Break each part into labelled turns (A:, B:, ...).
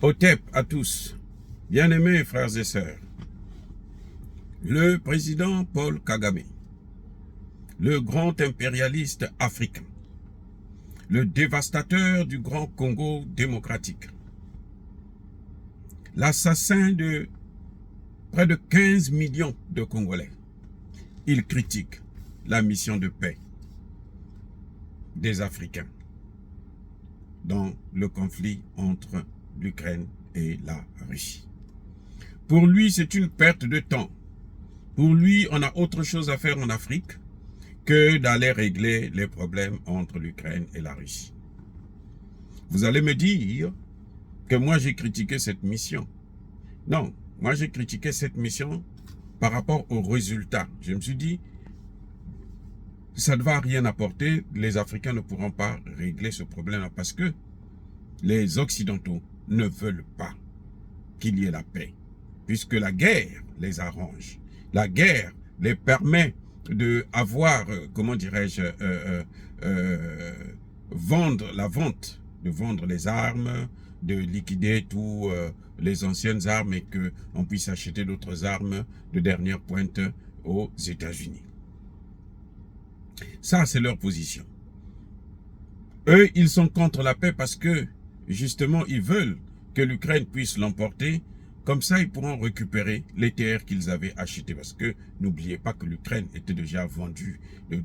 A: Otep à tous, bien-aimés frères et sœurs, le président Paul Kagame, le grand impérialiste africain, le dévastateur du grand Congo démocratique, l'assassin de près de 15 millions de Congolais, il critique la mission de paix des Africains dans le conflit entre l'Ukraine et la Russie. Pour lui, c'est une perte de temps. Pour lui, on a autre chose à faire en Afrique que d'aller régler les problèmes entre l'Ukraine et la Russie. Vous allez me dire que moi j'ai critiqué cette mission. Non, moi j'ai critiqué cette mission par rapport aux résultats. Je me suis dit, ça ne va rien apporter, les Africains ne pourront pas régler ce problème-là parce que les Occidentaux ne veulent pas qu'il y ait la paix, puisque la guerre les arrange. La guerre les permet de avoir, comment dirais-je, de vendre les armes, de liquider tous les anciennes armes et qu'on puisse acheter d'autres armes de dernière pointe aux États-Unis. Ça, c'est leur position. Eux, ils sont contre la paix parce que, justement, ils veulent que l'Ukraine puisse l'emporter. Comme ça, ils pourront récupérer les terres qu'ils avaient achetées. Parce que, n'oubliez pas que l'Ukraine était déjà vendue.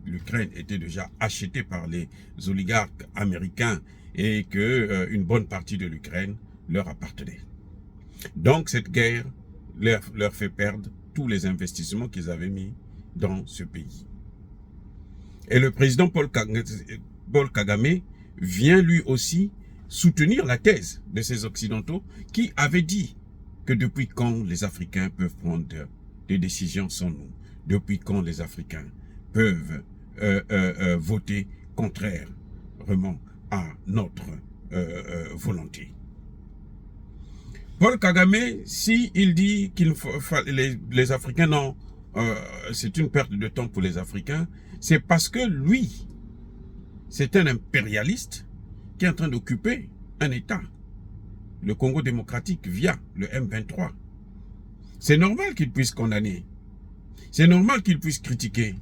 A: L'Ukraine était déjà achetée par les oligarques américains et que une bonne partie de l'Ukraine leur appartenait. Donc, cette guerre leur fait perdre tous les investissements qu'ils avaient mis dans ce pays. Et le président Paul Kagame vient lui aussi soutenir la thèse de ces Occidentaux qui avaient dit que depuis quand les Africains peuvent prendre des décisions sans nous, depuis quand les Africains peuvent voter contrairement à notre volonté. Paul Kagame, s'il dit qu'il faut les Africains, non, c'est une perte de temps pour les Africains, c'est parce que lui, c'est un impérialiste qui est en train d'occuper un État, le Congo démocratique, via le M23. C'est normal qu'il puisse condamner. C'est normal qu'il puisse critiquer.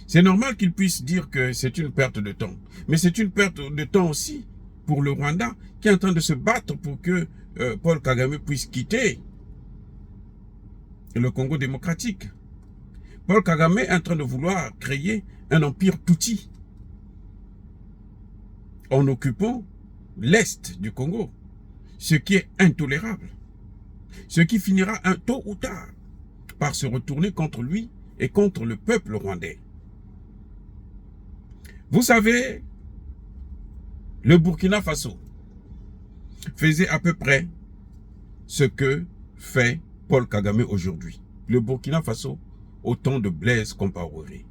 A: C'est normal qu'il puisse dire que c'est une perte de temps. Mais c'est une perte de temps aussi pour le Rwanda qui est en train de se battre pour que Paul Kagame puisse quitter le Congo démocratique. Paul Kagame est en train de vouloir créer un empire Tutsi en occupant l'est du Congo, ce qui est intolérable, ce qui finira tôt ou tard par se retourner contre lui et contre le peuple rwandais. Vous savez, le Burkina Faso faisait à peu près ce que fait Paul Kagame aujourd'hui. Le Burkina Faso, au temps de Blaise Compaoré.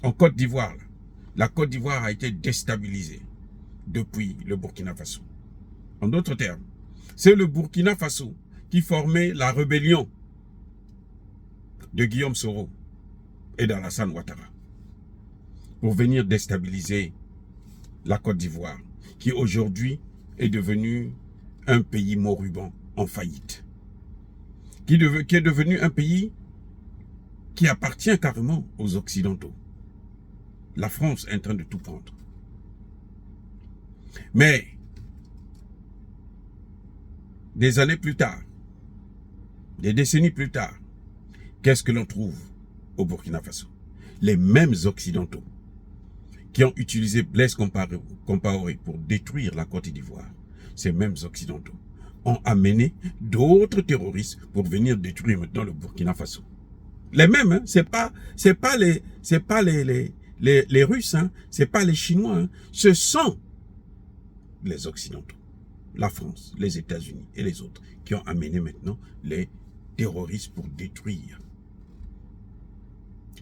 A: En Côte d'Ivoire, la Côte d'Ivoire a été déstabilisée depuis le Burkina Faso. En d'autres termes, c'est le Burkina Faso qui formait la rébellion de Guillaume Soro et d'Alassane Ouattara pour venir déstabiliser la Côte d'Ivoire, qui aujourd'hui est devenue un pays moribond en faillite, qui est devenu un pays qui appartient carrément aux Occidentaux. La France est en train de tout prendre. Mais, des années plus tard, des décennies plus tard, qu'est-ce que l'on trouve au Burkina Faso? Les mêmes Occidentaux qui ont utilisé Blaise Compaoré pour détruire la Côte d'Ivoire, ces mêmes Occidentaux ont amené d'autres terroristes pour venir détruire maintenant le Burkina Faso. Les mêmes, hein, c'est pas les Russes, hein, c'est pas les Chinois, hein, ce sont les Occidentaux, la France, les États-Unis et les autres qui ont amené maintenant les terroristes pour détruire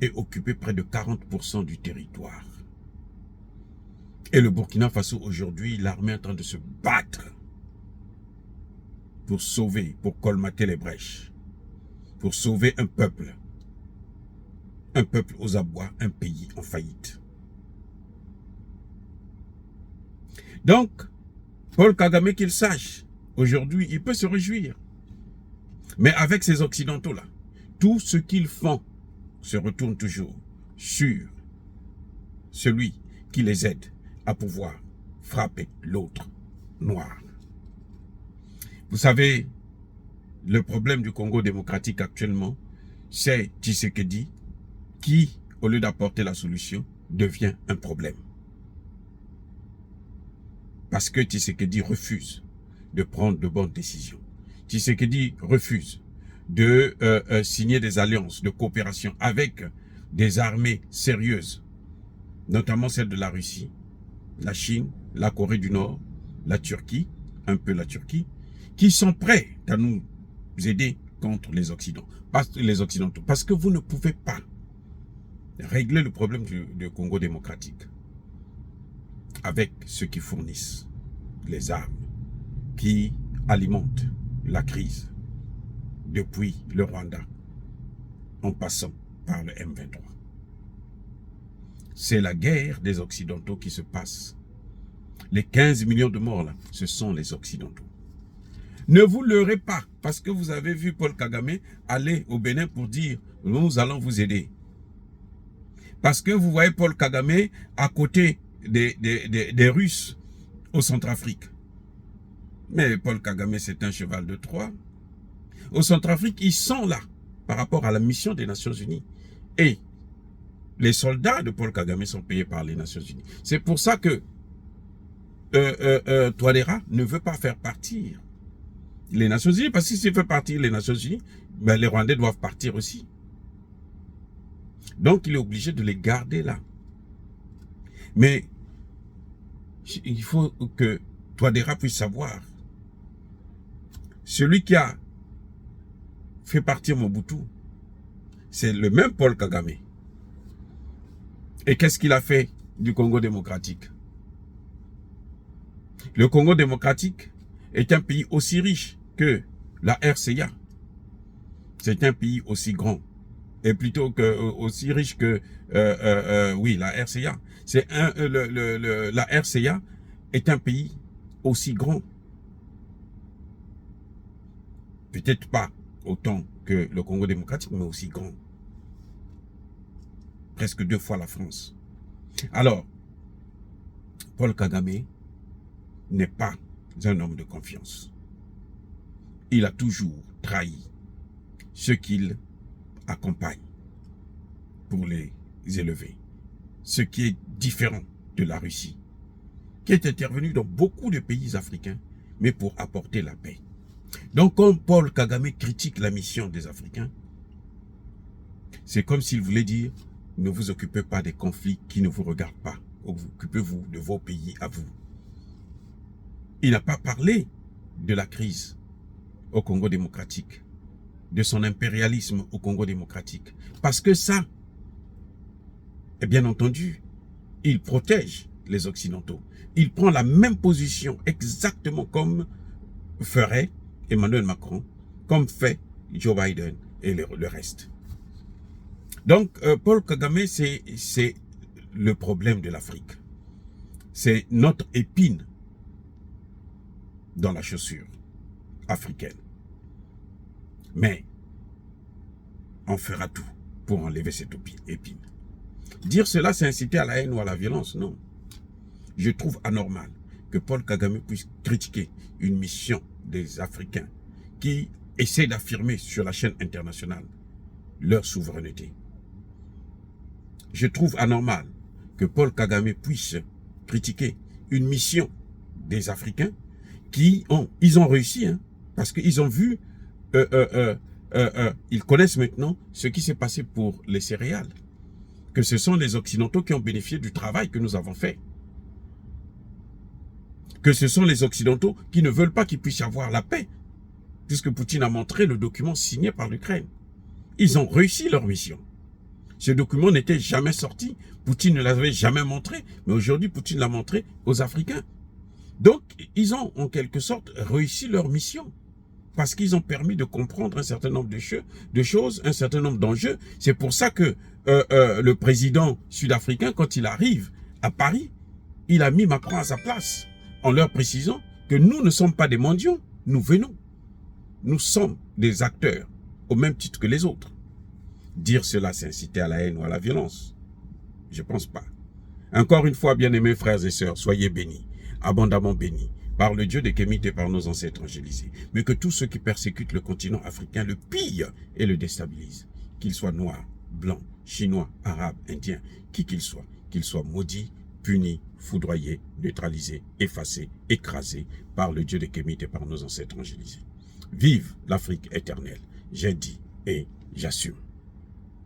A: et occuper près de 40% du territoire. Et le Burkina Faso aujourd'hui, l'armée est en train de se battre pour sauver, pour colmater les brèches, pour sauver un peuple aux abois, un pays en faillite. Donc, Paul Kagame, qu'il sache Aujourd'hui, il peut se réjouir. Mais avec ces Occidentaux-là, tout ce qu'ils font se retourne toujours sur celui qui les aide à pouvoir frapper l'autre noir. Vous savez, le problème du Congo démocratique actuellement, c'est Tshisekedi qui, au lieu d'apporter la solution, devient un problème. Parce que Tshisekedi refuse de prendre de bonnes décisions. Tshisekedi refuse de signer des alliances de coopération avec des armées sérieuses, notamment celles de la Russie, la Chine, la Corée du Nord, la Turquie, un peu la Turquie, qui sont prêts à nous aider contre les Occidentaux. Parce que vous ne pouvez pas régler le problème du Congo démocratique avec ceux qui fournissent les armes qui alimentent la crise depuis le Rwanda en passant par le M23. C'est la guerre des Occidentaux qui se passe. Les 15 millions de morts là, ce sont les Occidentaux. Ne vous leurrez pas parce que vous avez vu Paul Kagame aller au Bénin pour dire « nous allons vous aider ». Parce que vous voyez Paul Kagame à côté des Russes au Centrafrique. Mais Paul Kagame, c'est un cheval de Troie. Au Centrafrique, ils sont là par rapport à la mission des Nations Unies. Et les soldats de Paul Kagame sont payés par les Nations Unies. C'est pour ça que Touadéra ne veut pas faire partir les Nations Unies, parce que s'il fait partir les Nations Unies, ben les Rwandais doivent partir aussi. Donc il est obligé de les garder là. Mais il faut que Touadéra puisse savoir, celui qui a fait partir Mobutu, c'est le même Paul Kagame. Et qu'est-ce qu'il a fait du Congo démocratique? Le Congo démocratique est un pays aussi riche que la RCA. C'est un pays aussi grand. Et plutôt que aussi riche que oui, la RCA. La RCA est un pays aussi grand. Peut-être pas autant que le Congo démocratique, mais aussi grand. Presque 2 fois la France. Alors, Paul Kagame n'est pas un homme de confiance. Il a toujours trahi ceux qu'il accompagne pour les élever. Ce qui est différent de la Russie, qui est intervenue dans beaucoup de pays africains, mais pour apporter la paix. Donc, quand Paul Kagame critique la mission des Africains, c'est comme s'il voulait dire, ne vous occupez pas des conflits qui ne vous regardent pas. Occupez-vous de vos pays à vous. Il n'a pas parlé de la crise au Congo démocratique, de son impérialisme au Congo démocratique. Parce que ça, et bien entendu, il protège les Occidentaux. Il prend la même position exactement comme ferait Emmanuel Macron, comme fait Joe Biden et le reste. Donc, Paul Kagame, c'est le problème de l'Afrique. C'est notre épine dans la chaussure africaine. Mais, on fera tout pour enlever cette épine. Dire cela, c'est inciter à la haine ou à la violence, non. Je trouve anormal que Paul Kagame puisse critiquer une mission des Africains qui essaient d'affirmer sur la chaîne internationale leur souveraineté. Je trouve anormal que Paul Kagame puisse critiquer une mission des Africains qui ont réussi, hein, parce qu'ils ont vu, ils connaissent maintenant ce qui s'est passé pour les céréales, que ce sont les Occidentaux qui ont bénéficié du travail que nous avons fait, que ce sont les Occidentaux qui ne veulent pas qu'il puisse y avoir la paix, puisque Poutine a montré le document signé par l'Ukraine. Ils ont réussi leur mission. Ce document n'était jamais sorti. Poutine ne l'avait jamais montré. Mais aujourd'hui, Poutine l'a montré aux Africains. Donc, ils ont en quelque sorte réussi leur mission. Parce qu'ils ont permis de comprendre un certain nombre de choses, un certain nombre d'enjeux. C'est pour ça que le président sud-africain, quand il arrive à Paris, il a mis Macron à sa place, en leur précisant que nous ne sommes pas des mendiants. nous venons. Nous sommes des acteurs au même titre que les autres. Dire cela, c'est inciter à la haine ou à la violence. Je ne pense pas. Encore une fois, bien-aimés frères et sœurs, soyez bénis, abondamment bénis, par le Dieu des Kémites et par nos ancêtres angélisés. Mais que tous ceux qui persécutent le continent africain le pillent et le déstabilisent. Qu'ils soient noirs, blancs, chinois, arabes, indiens, qui qu'ils soient maudits, punis, foudroyés, neutralisés, effacés, écrasés par le Dieu des Kémites et par nos ancêtres angélisés. Vive l'Afrique éternelle. J'ai dit et j'assume.